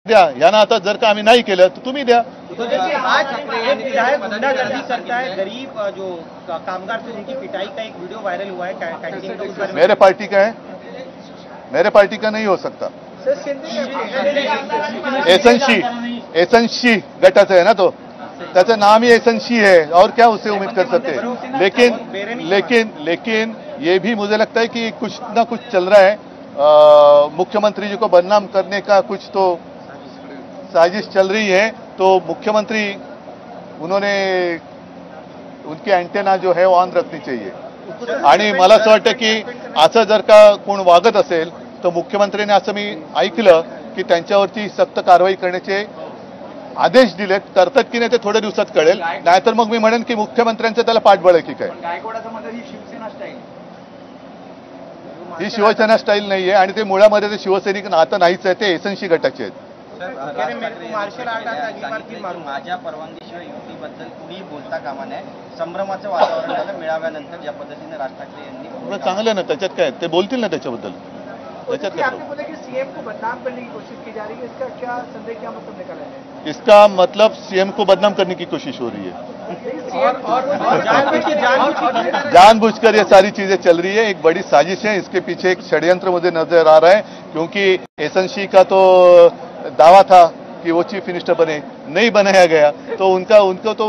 द्या, यांना आता जर का आम्ही नाही केलं तर तुम्ही द्या। तो देखिए आज एक विधायक गुंडागर्दी करता है, गरीब जो कामगार थे उनकी पिटाई का एक वीडियो वायरल हुआ है कैंटीन का, उस बारे में मेरे पार्टी का है, मेरे पार्टी का नहीं हो सकता। एसएनसी गटाचं आहे ना तो, त्याचं नाम ही एसएनसी है और क्या उससे उम्मीद कर सकते हैं। लेकिन ये भी मुझे लगता है कि कुछ ना कुछ चल रहा है, मुख्यमंत्री जी को बदनाम करने का कुछ तो साजिश चल रही है। तो मुख्यमंत्री उन्होंने उनकी अँटेना जो है वो ऑन रखनी चाहिए। आणि मला असं वाटतं की असं जर का कोण वागत असेल तर मुख्यमंत्र्यांनी असं मी ऐकलं की त्यांच्यावरती सक्त कारवाई करण्याचे आदेश दिलेत। करतात की नाही ते थोड्या दिवसात कळेल, नाहीतर मग मी म्हणेन की मुख्यमंत्र्यांचं त्याला पाठबळ आहे की काय। ही शिवसेना स्टाईल नाहीये आणि ते मुळामध्ये ते शिवसैनिक नातं नाहीच आहे, ते एसएनसी गटाचे आहेत। मार्शल आर्ट माझ्या परवानगीशिवाय युतीबद्दल कुणीही बोलता कामा नये। संभ्रमाचं वातावरण झालं मेळाव्यानंतर, ज्या पद्धतीने राज ठाकरे यांनी चांगलं ना, त्याच्यात काय ते बोलतील ना त्याच्याबद्दल, त्याच्यात काय। आपने बोला कि सीएम को बदनाम करने की कोशिश की जा रही है, इसका क्या संदेश, क्या मतलब निकाला है? इसका मतलब सीएम को बदनाम करने की कोशिश हो रही है, जानबूझकर ये सारी चीजें चल रही है। एक बड़ी साजिश है, इसके पीछे एक षड्यंत्र मुझे नजर आ रहा है, क्योंकि एसएनसी का तो दावा था कि वो चीफ मिनिस्टर बने, नहीं बनाया गया, तो उनको तो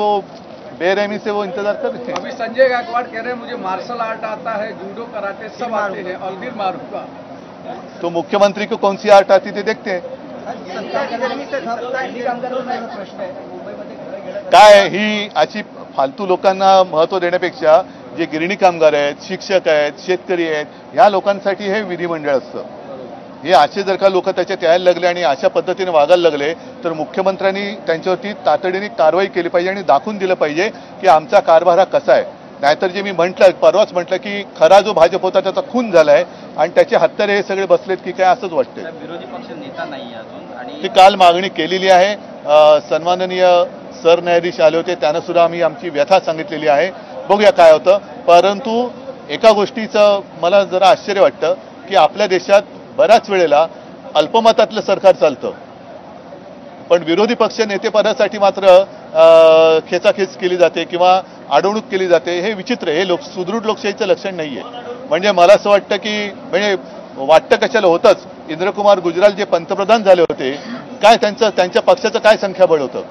बेरहमी से वो इंतजार कर रहे हैं। अभी संजय गायकवाड़ कह रहे हैं मुझे मार्शल आर्ट आता है, जूडो कराटे सब आते हैं और फिर मारूंगा। तो मुख्यमंत्री को कौन सी आर्ट आती थी देखते हैं। काय ही अशी फालतू लोकांना महत्व देण्यापेक्षा जे गिरणी कामगार आहेत, शिक्षक आहेत, शेतकरी आहेत, ह्या लोकांसाठी हे विधिमंडळ असतं। हे असे जर का लोक त्याच्यात यायला लागले आणि अशा पद्धतीने वागायला लागले तर मुख्यमंत्र्यांनी त्यांच्यावरती तातडीने कारवाई केली पाहिजे आणि दाखवून दिलं पाहिजे की आमचा कारभार हा कसा आहे। नाहीतर जे मी म्हटलं, परवाच म्हटलं की खरा जो भाजप होता त्याचा खून झालाय आणि त्याचे हत्यारे हे सगळे बसलेत की काय असंच वाटतंय। विरोधी पक्ष नेता नाही अजून आणि ती काल मागणी केलेली आहे। सन्माननीय सरन्यायाधीश आले होते, त्यांना सुद्धा आम्ही आमची व्यथा सांगितलेली आहे, बघूया काय होतं। परंतु एका गोष्टीचं मला जरा आश्चर्य वाटतं की आपल्या देशात बऱ्याच वेळेला अल्पमतातलं सरकार चालतं, पण विरोधी पक्ष नेतेपदासाठी मात्र खेचाखेच केली जाते किंवा अडवणूक केली जाते। हे विचित्र आहे, हे सुदृढ लोकशाहीचं लक्षण नाहीये। म्हणजे मला असं वाटतं की म्हणजे वाटतं कशाला होतंच, इंद्रकुमार गुजराल जे पंतप्रधान झाले होते, काय त्यांच्या पक्षाचं काय संख्याबळ होतं,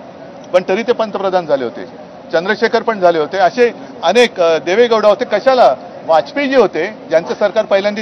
पण तरी ते पंतप्रधान झाले होते। चंद्रशेखर पण झाले होते, असे अनेक, देवेगौडा होते, कशाला वाजपेयी जे होते ज्यांचं सरकार पहिल्यांदा